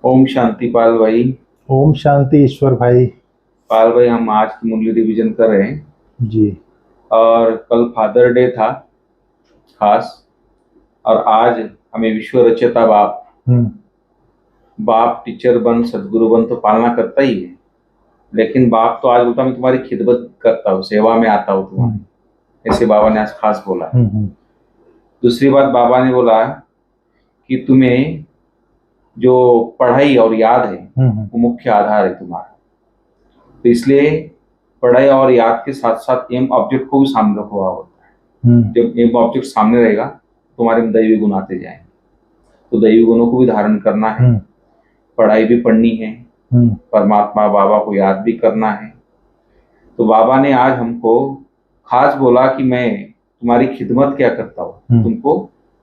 ओम शांति पाल भाई। ओम शांति ईश्वर भाई। पाल भाई, हम आज की मुरली रिवीजन कर रहे हैं जी। और कल फादर डे था खास। और आज हमें विश्व रचयिता बाप हम्म। बाप टीचर बन सदगुरु बन तो पालना करता ही है। लेकिन बाप तो आज बोलता मैं तुम्हारी खिदमत करता हूँ, सेवा में आता हूँ तुम्हारी। ऐसे बाबा ने आज खास बोला है। दूसरी बात बाबा ने बोला कि तुम्हें जो पढ़ाई और याद है वो मुख्य आधार है तुम्हारा। तो इसलिए पढ़ाई और याद के साथ साथ एम ऑब्जेक्ट को भी सामने रखा हुआ होता है। जब एम ऑब्जेक्ट सामने रहेगा तुम्हारे में दैवी गुण आते जाएंगे। तो दैवी गुणों को भी धारण करना है, पढ़ाई भी पढ़नी है, परमात्मा बाबा को याद भी करना है। तो बाबा ने आज हमको खास बोला कि मैं तुम्हारी खिदमत क्या करता हूँ, तुमको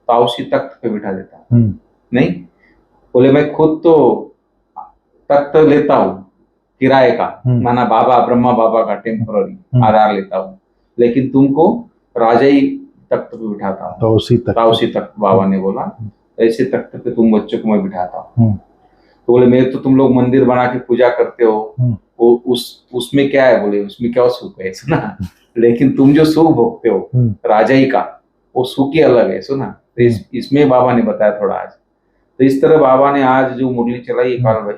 ताउसी तख्त पे बिठा देता हूँ। नहीं बोले मैं खुद तो तख्त लेता हूँ किराए का, माना बाबा ब्रह्मा बाबा का टेम्पररी आधार लेता हूँ, लेकिन तुमको राजाई तख्त पे बिठाता हूँ। ताउसी तख्त बाबा ने बोला, ऐसे तख्त पे तुम बच्चों को मैं बिठाता हूँ। तो बोले मेरे तो तुम लोग मंदिर बना के पूजा करते हो, वो उसमें क्या है? बोले उसमें क्या सुख है, सुना। लेकिन तुम जो सुख भोगते हो राजाई का, वो सुख ही अलग है, सुना। तो इसमें बाबा ने बताया थोड़ा आज। तो इस तरह बाबा ने आज जो मुरली चलाई काल भाई,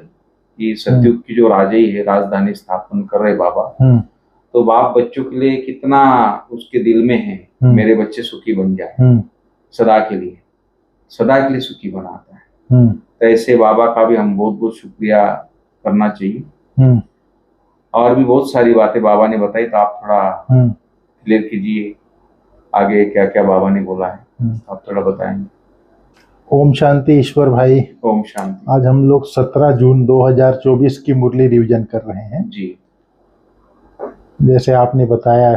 ये सतयुग की जो राजाई है, राजधानी स्थापन कर रहे बाबा। तो बाप बच्चों के लिए कितना उसके दिल में है, मेरे बच्चे सुखी बन जाए, सदा के लिए सुखी बनाता है। तो ऐसे बाबा का भी हम बहुत बहुत शुक्रिया करना चाहिए। और भी बहुत सारी बातें बाबा ने बताई, तो आप थोड़ा क्लियर कीजिए आगे क्या क्या बाबा ने बोला है, आप थोड़ा बताएंगे। ओम शांति ईश्वर भाई। ओम शांति। आज हम लोग 17 जून 2024 की मुरली रिवीजन कर रहे हैं जी। जैसे आपने बताया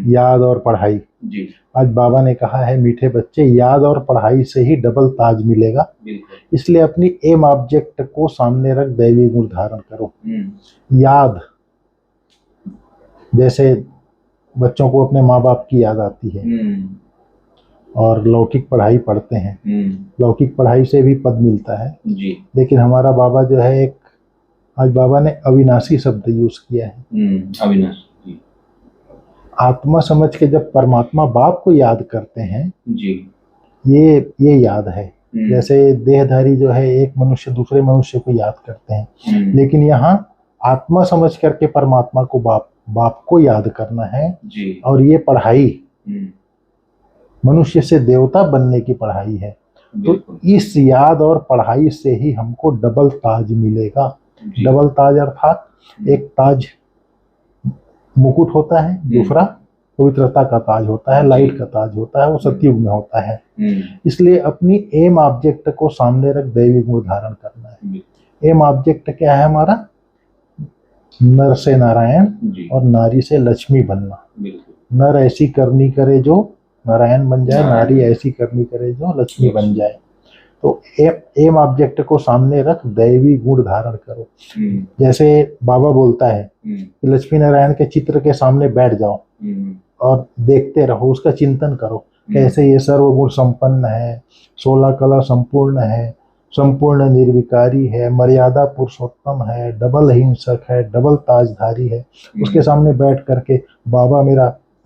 याद और पढ़ाई। जी। आज बाबा ने कहा है मीठे बच्चे, याद और पढ़ाई से ही डबल ताज मिलेगा। इसलिए अपनी एम ऑब्जेक्ट को सामने रख दैवी गुण धारण करो। याद, जैसे बच्चों को अपने माँ बाप की याद आती है और लौकिक पढ़ाई पढ़ते हैं, लौकिक पढ़ाई से भी पद मिलता है जी। लेकिन हमारा बाबा जो है एक, आज बाबा ने अविनाशी शब्द यूज किया है। अविनाशी। आत्मा समझ के जब परमात्मा बाप को याद करते हैं जी, ये याद है। जैसे देहधारी जो है एक मनुष्य दूसरे मनुष्य को याद करते हैं, लेकिन यहाँ आत्मा समझ करके परमात्मा को बाप को याद करना है जी। और ये पढ़ाई मनुष्य से देवता बनने की पढ़ाई है। तो इस याद और पढ़ाई से ही हमको डबल ताज मिलेगा। डबल ताज अर्थात एक ताज मुकुट होता है, दूसरा पवित्रता का ताज होता है, लाइट का ताज होता है, वो सतयुग में होता है। इसलिए अपनी एम ऑब्जेक्ट को सामने रख दैवी गुण धारण करना है। एम ऑब्जेक्ट क्या है हमारा? नर से नारायण और नारी से लक्ष्मी बनना। नर ऐसी करनी करे जो नारायण बन जाए, नारी ऐसी करनी करे जो लक्ष्मी बन जाए। तो एम ऑब्जेक्ट को सामने रख दैवी गुण धारण करो। जैसे बाबा बोलता है कि लक्ष्मी नारायण के चित्र के सामने बैठ जाओ और देखते रहो, उसका चिंतन करो कैसे ये सर्वगुण संपन्न है, 16 कला संपूर्ण है, संपूर्ण निर्विकारी है, मर्यादा पुरुषोत्तम है, डबल हिंसक है, डबल ताजधारी है। उसके सामने बैठ करके बाबा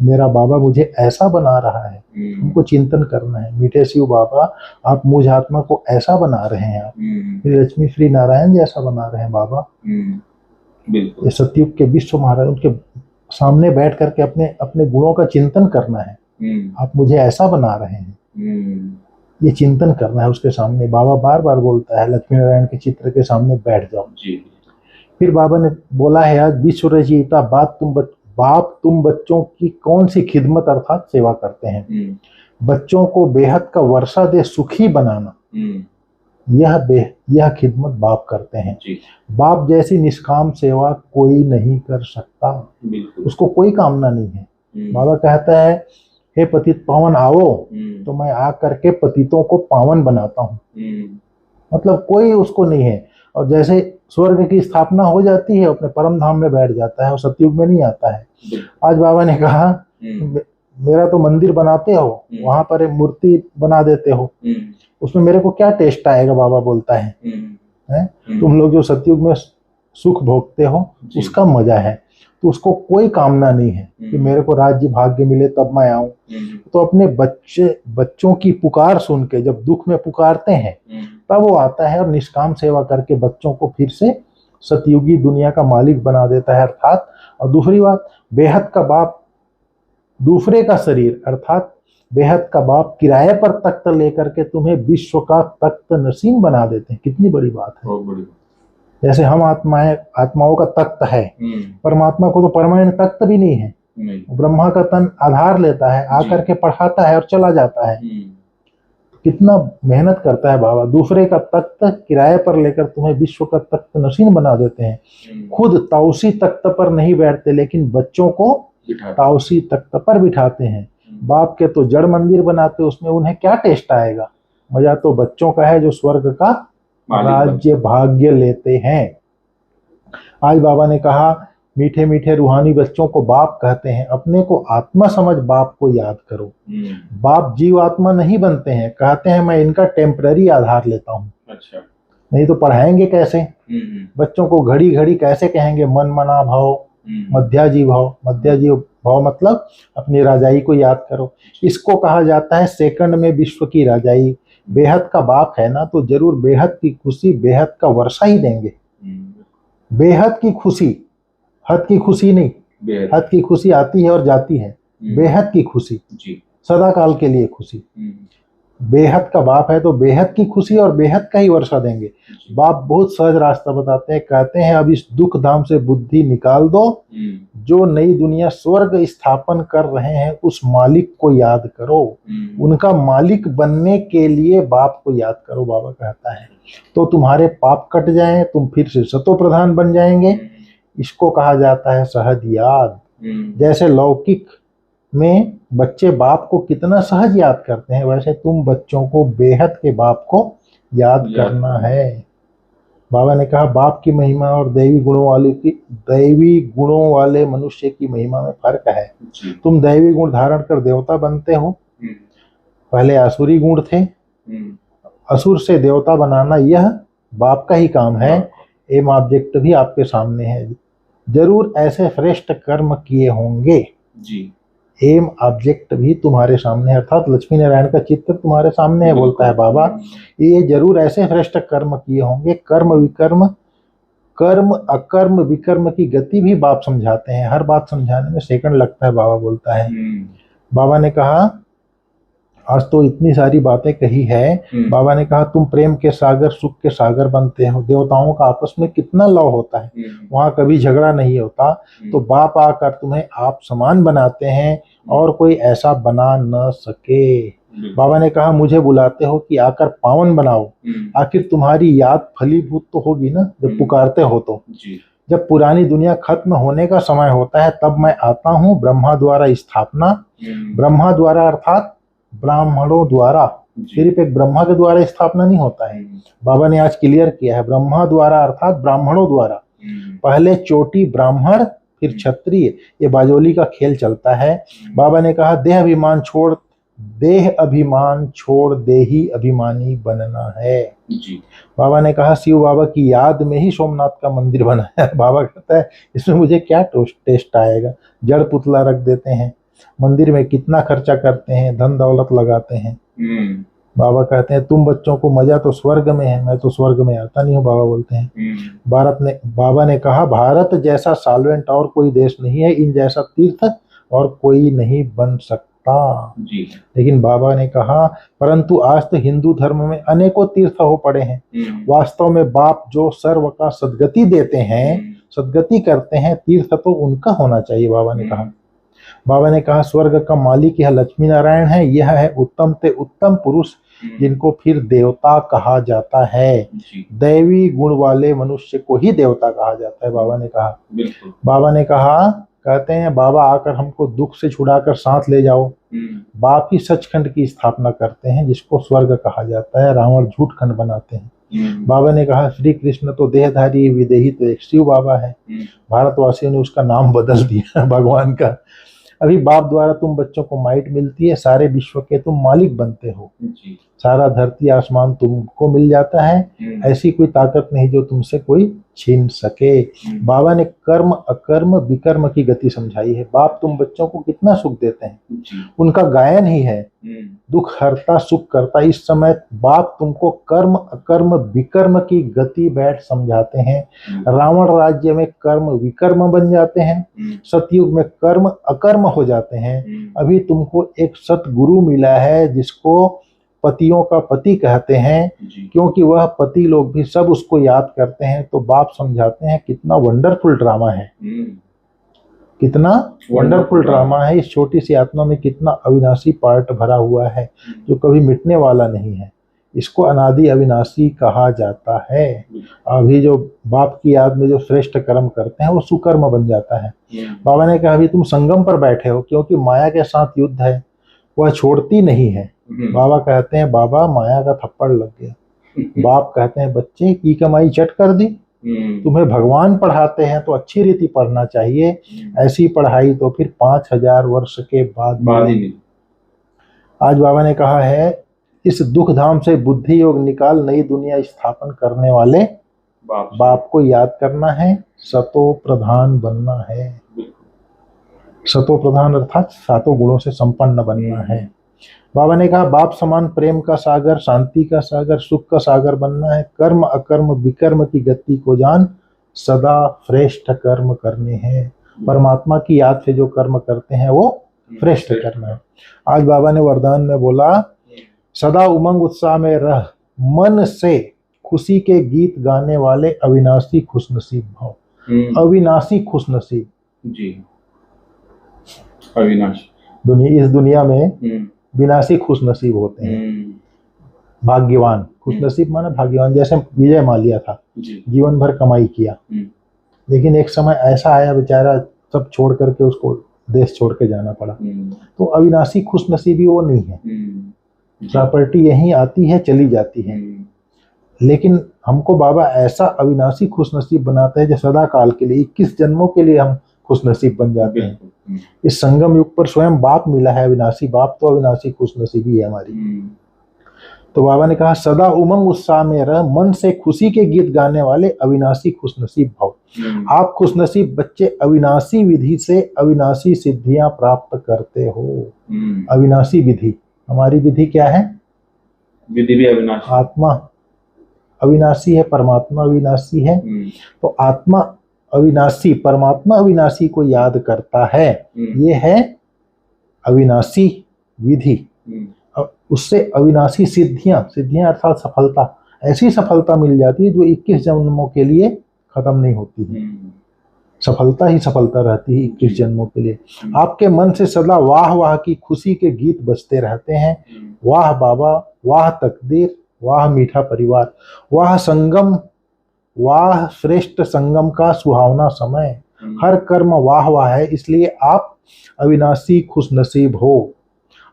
मेरा बाबा मुझे ऐसा बना रहा है, हमको चिंतन करना है। मीठे शिव बाबा आप मुझ आत्मा को ऐसा बना रहे हैं, आप लक्ष्मी श्री नारायण जैसा बना रहे हैं बाबा। ये सतयुग के विश्व महाराज, उनके सामने बैठ करके अपने गुणों का चिंतन करना है। आप मुझे ऐसा बना रहे हैं, ये चिंतन करना है उसके सामने। बाबा बार बार बोलता है लक्ष्मी नारायण के चित्र के सामने बैठ जाओ जी। फिर बाबा ने बोला है आज विश्व रचयिता बाप तुम बच्चों की कौन सी खिदमत अर्थात सेवा करते हैं। बच्चों को बेहद का वर्षा दे सुखी बनाना, यह खिदमत बाप करते हैं जी। बाप जैसी निष्काम सेवा कोई नहीं कर सकता, उसको कोई कामना नहीं है। बाबा कहता है हे पतित पावन आओ, तो मैं आ करके पतितों को पावन बनाता हूँ। मतलब कोई उसको नहीं है। और जैसे स्वर्ग की स्थापना हो जाती है, अपने परम धाम में बैठ जाता है और सतयुग में नहीं आता है। आज बाबा ने कहा मेरा तो मंदिर बनाते हो, वहां पर एक मूर्ति बना देते हो, उसमें मेरे को क्या टेस्ट आएगा? बाबा बोलता है है। तुम लोग जो सतयुग में सुख भोगते हो उसका मजा है, तो उसको कोई कामना नहीं है कि मेरे को राज्य भाग्य मिले तब मैं आऊं। तो अपने बच्चों की पुकार सुन के जब दुख में पुकारते हैं तब वो आता है और निष्काम सेवा करके बच्चों को फिर से सतयुगी दुनिया का मालिक बना देता है अर्थात। और दूसरी बात, बेहद का बाप दूसरे का शरीर अर्थात बेहद का बाप किराए पर तख्त लेकर के तुम्हें विश्व का तख्त नसीम बना देते हैं। कितनी बड़ी बात है। जैसे हम आत्माओं का तख्त है, परमात्मा को तो परमानेंट तख्त भी नहीं है। ब्रह्मा का तन आधार लेता है, आकर के पढ़ाता है और चला जाता है। कितना मेहनत करता है बाबा। दूसरे का तख्त किराए पर लेकर तुम्हें विश्व का तख्त नसीम बना देते हैं। खुद ताउसी तख्त पर नहीं बैठते लेकिन बच्चों को ताउसी तख्त पर बिठाते हैं। बाप के तो जड़ मंदिर बनाते, उसमें उन्हें क्या टेस्ट आएगा। मजा तो बच्चों का है जो स्वर्ग का राज्य भाग्य लेते हैं। आज बाबा ने कहा मीठे मीठे रूहानी बच्चों को बाप कहते हैं, अपने को आत्मा समझ बाप को याद करो। बाप जीव आत्मा नहीं बनते हैं, कहते हैं मैं इनका टेम्पररी आधार लेता हूँ। अच्छा। नहीं तो पढ़ाएंगे कैसे बच्चों को, घड़ी घड़ी कैसे कहेंगे मन मना भाव मध्याजी भाव। मध्याजी भाव मतलब अपनी राजाई को याद करो। इसको कहा जाता है सेकंड में विश्व की राजाई। बेहद का बाप है ना, तो जरूर बेहद की खुशी बेहद का वर्षा ही देंगे। बेहद की खुशी, हद की खुशी नहीं। हद की खुशी आती है और जाती है, बेहद की खुशी सदा काल के लिए खुशी। बेहद का बाप है तो बेहद की खुशी और बेहद का ही वर्षा देंगे। बाप बहुत सहज रास्ता बताते हैं, कहते हैं अब इस दुख धाम से बुद्धि निकाल दो, जो नई दुनिया स्वर्ग स्थापन कर रहे हैं उस मालिक को याद करो। उनका मालिक बनने के लिए बाप को याद करो, बाबा कहता है, तो तुम्हारे पाप कट जाएं, तुम फिर से सतो प्रधान बन जाएंगे। इसको कहा जाता है सहज याद। जैसे लौकिक में बच्चे बाप को कितना सहज याद करते हैं, वैसे तुम बच्चों को बेहद के बाप को याद करना है। बाबा ने कहा बाप की महिमा और दैवी गुणों वाले मनुष्य की महिमा में फर्क है। तुम दैवी गुण धारण कर देवता बनते हो, पहले आसुरी गुण थे। असुर से देवता बनाना यह बाप का ही काम है। एम ऑब्जेक्ट भी आपके सामने है, जरूर ऐसे श्रेष्ठ कर्म किए होंगे जी। एम ऑब्जेक्ट भी तुम्हारे सामने है, अर्थात लक्ष्मी नारायण का चित्र तुम्हारे सामने है। बोलता है बाबा ये जरूर ऐसे श्रेष्ठ कर्म किए होंगे। कर्म विकर्म, कर्म अकर्म विकर्म की गति भी बाप समझाते हैं। हर बात समझाने में सेकंड लगता है, बाबा बोलता है। बाबा ने कहा आज तो इतनी सारी बातें कही है। बाबा ने कहा तुम प्रेम के सागर सुख के सागर बनते हो। देवताओं का आपस में कितना लव होता है, वहां कभी झगड़ा नहीं होता। तो बाप आकर तुम्हें आप समान बनाते हैं और कोई ऐसा बना न सके। बाबा ने कहा मुझे बुलाते हो कि आकर पावन बनाओ। आखिर तुम्हारी याद फलीभूत तो होगी ना जब पुकारते हो तो। जब पुरानी दुनिया खत्म होने का समय होता है तब मैं आता हूँ। ब्रह्मा द्वारा स्थापना, ब्रह्मा द्वारा अर्थात ब्राह्मणों द्वारा, सिर्फ एक ब्रह्मा के द्वारा स्थापना नहीं होता है। बाबा ने आज क्लियर किया है, ब्रह्मा द्वारा अर्थात ब्राह्मणों द्वारा। पहले चोटी ब्राह्मण फिर क्षत्रिय, ये बाजोली का खेल चलता है। बाबा ने कहा देह अभिमान छोड़ देही अभिमानी बनना है जी। बाबा ने कहा शिव बाबा की याद में ही सोमनाथ का मंदिर बना है। बाबा कहता है इसमें मुझे क्या टेस्ट आएगा, जड़ पुतला रख देते हैं, मंदिर में कितना खर्चा करते हैं, धन दौलत लगाते हैं। बाबा कहते हैं तुम बच्चों को मजा तो स्वर्ग में है, मैं तो स्वर्ग में आता नहीं हूँ। बाबा बोलते हैं बाबा ने कहा भारत जैसा सॉल्वेंट और कोई देश नहीं है, इन जैसा तीर्थ और कोई नहीं बन सकता जी। लेकिन बाबा ने कहा परंतु आज तो हिंदू धर्म में अनेकों तीर्थ हो पड़े हैं। वास्तव में बाप जो सर्व का सदगति देते हैं, सदगति करते हैं, तीर्थ तो उनका होना चाहिए। बाबा ने कहा स्वर्ग का मालिक यह लक्ष्मी नारायण है, यह है उत्तम से उत्तम पुरुष जिनको फिर देवता कहा जाता है। दैवी गुण वाले मनुष्य को ही देवता कहा जाता है, बाबा ने कहा। बाबा ने कहा कहते हैं बाबा आकर हमको दुख से छुड़ाकर साथ ले जाओ। बाप ही सचखंड की स्थापना करते हैं जिसको स्वर्ग कहा जाता है, रावण झूठ खंड बनाते हैं। बाबा ने कहा श्री कृष्ण तो देहधारी, विदेही तो एक शिव बाबा है। भारतवासियों ने उसका नाम बदल दिया भगवान का। अभी बाप द्वारा तुम बच्चों को माइट मिलती है, सारे विश्व के तुम मालिक बनते हो। सारा धरती आसमान तुमको मिल जाता है, ऐसी कोई ताकत नहीं जो तुमसे कोई छीन सके। बाबा ने कर्म अकर्म विकर्म की गति समझाई है। बाप तुम बच्चों को कितना सुख देते हैं, उनका गायन ही है, दुख हरता सुख करता। इस समय बाप तुमको कर्म अकर्म विकर्म की गति बैठ समझाते हैं। रावण राज्य में कर्म विकर्म बन जाते हैं, सतयुग में कर्म अकर्म हो जाते हैं। अभी तुमको एक सतगुरु मिला है जिसको पतियों का पति कहते हैं, क्योंकि वह पति लोग भी सब उसको याद करते हैं। तो बाप समझाते हैं कितना वंडरफुल ड्रामा है, कितना वंडरफुल ड्रामा है। इस छोटी सी आत्मा में कितना अविनाशी पार्ट भरा हुआ है जो कभी मिटने वाला नहीं है। इसको अनादि अविनाशी कहा जाता है। अभी जो बाप की याद में जो श्रेष्ठ कर्म करते हैं वो सुकर्म बन जाता है। बाबा ने कहा अभी तुम संगम पर बैठे हो, क्योंकि माया के साथ युद्ध है, वह छोड़ती नहीं है। बाबा कहते हैं बाबा माया का थप्पड़ लग गया। बाप कहते हैं बच्चे की कमाई चट कर दी। तुम्हें भगवान पढ़ाते हैं तो अच्छी रीति पढ़ना चाहिए, ऐसी पढ़ाई तो फिर 5000 वर्ष के बाद मिलेगी। आज बाबा ने कहा है इस दुख धाम से बुद्धि योग निकाल नई दुनिया स्थापन करने वाले बाप को याद करना है, सतो प्रधान बनना है। सतो प्रधान अर्थात सातों गुणों से संपन्न बनना है। बाबा ने कहा बाप समान प्रेम का सागर, शांति का सागर, सुख का सागर बनना है। कर्म अकर्म विकर्म की गति को जान, सदा श्रेष्ठ कर्म करने हैं। परमात्मा की याद से जो कर्म करते हैं वो श्रेष्ठ कर्म है। आज बाबा ने वरदान में बोला सदा उमंग उत्साह में रह, मन से खुशी के गीत गाने वाले अविनाशी खुशनसीब भव। अविनाशी खुशनसीब जी, अविनाशी। इस दुनिया में विनाशी खुशनसीब होते हैं, भाग्यवान। खुशनसीब माने भाग्यवान। जैसे विजय माल्या था, जीवन भर कमाई किया, लेकिन एक समय ऐसा आया बेचारा सब छोड़ करके उसको देश छोड़ के जाना पड़ा। तो अविनाशी खुशनसीबी वो नहीं है। प्रॉपर्टी यहीं आती है चली जाती है, लेकिन हमको बाबा ऐसा अविनाशी खुशनसीब बनाता है जो सदा काल के लिए 21 जन्मों के लिए हम खुशनसीब बन जाते हैं। इस संगम युग पर स्वयं बाप मिला है अविनाशी। बाप तो अविनाशी खुशनसीबी है हमारी। तो बाबा ने कहा सदा उमंग उत्साह में रह, मन से खुशी के गीत गाने वाले अविनाशी खुशनसीब भव। आप खुशनसीब बच्चे अविनाशी विधि से अविनाशी सिद्धियां प्राप्त करते हो। अविनाशी विधि, हमारी विधि क्या है? विधि भी अविनाशी। आत्मा अविनाशी है, परमात्मा अविनाशी है। तो आत्मा अविनाशी, परमात्मा अविनाशी को याद करता है, ये है अविनाशी विधि। उससे अविनाशी सिद्धियां, सिद्धियां अर्थात सफलता, ऐसी सफलता मिल जाती है जो 21 जन्मों के लिए खत्म नहीं होती है। सफलता ही सफलता रहती है 21 जन्मों के लिए। आपके मन से सदा वाह वाह की खुशी के गीत बजते रहते हैं। वाह बाबा, वाह तकदीर, वाह मीठा परिवार, वाह संगम, वाह श्रेष्ठ संगम का सुहावना समय। हर कर्म वाह वाह है, इसलिए आप अविनाशी खुशनसीब हो।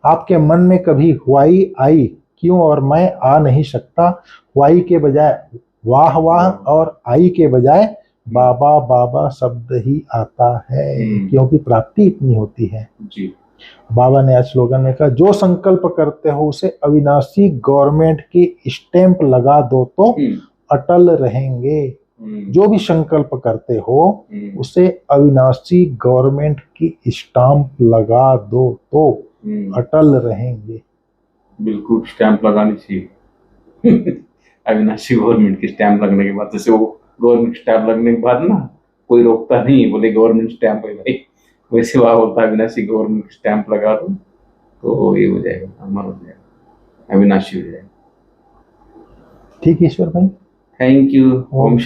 आपके मन में कभी वाई आई क्यों और मैं आ नहीं सकता, वाई के बजाय वाह वाह और आई के बजाय बाबा बाबा शब्द ही आता है, क्योंकि प्राप्ति इतनी होती है जी। बाबा ने आज स्लोगन में कहा जो संकल्प करते हो उसे अविनाशी गवर्नमेंट की स्टैंप लगा दो तो अटल रहेंगे। जो भी संकल्प करते हो उसे अविनाशी गवर्नमेंट की स्टैंप लगा दो तो अटल रहेंगे। बिल्कुल स्टैंप लगानी चाहिए। अविनाशी गवर्नमेंट की स्टैंप लगने के बाद, जैसे वो गवर्नमेंट स्टैंप लगने के बाद ना कोई रोकता नहीं, बोले गवर्नमेंट स्टैंप है भाई, वैसे वहां बोलता है अविनाशी गवर्नमेंट स्टैंप लगा दो तो ये हो जाएगा, अमर हो जाएगा, अविनाशी हो जाएगा। ठीक है ईश्वर भाई, थैंक यू। ओम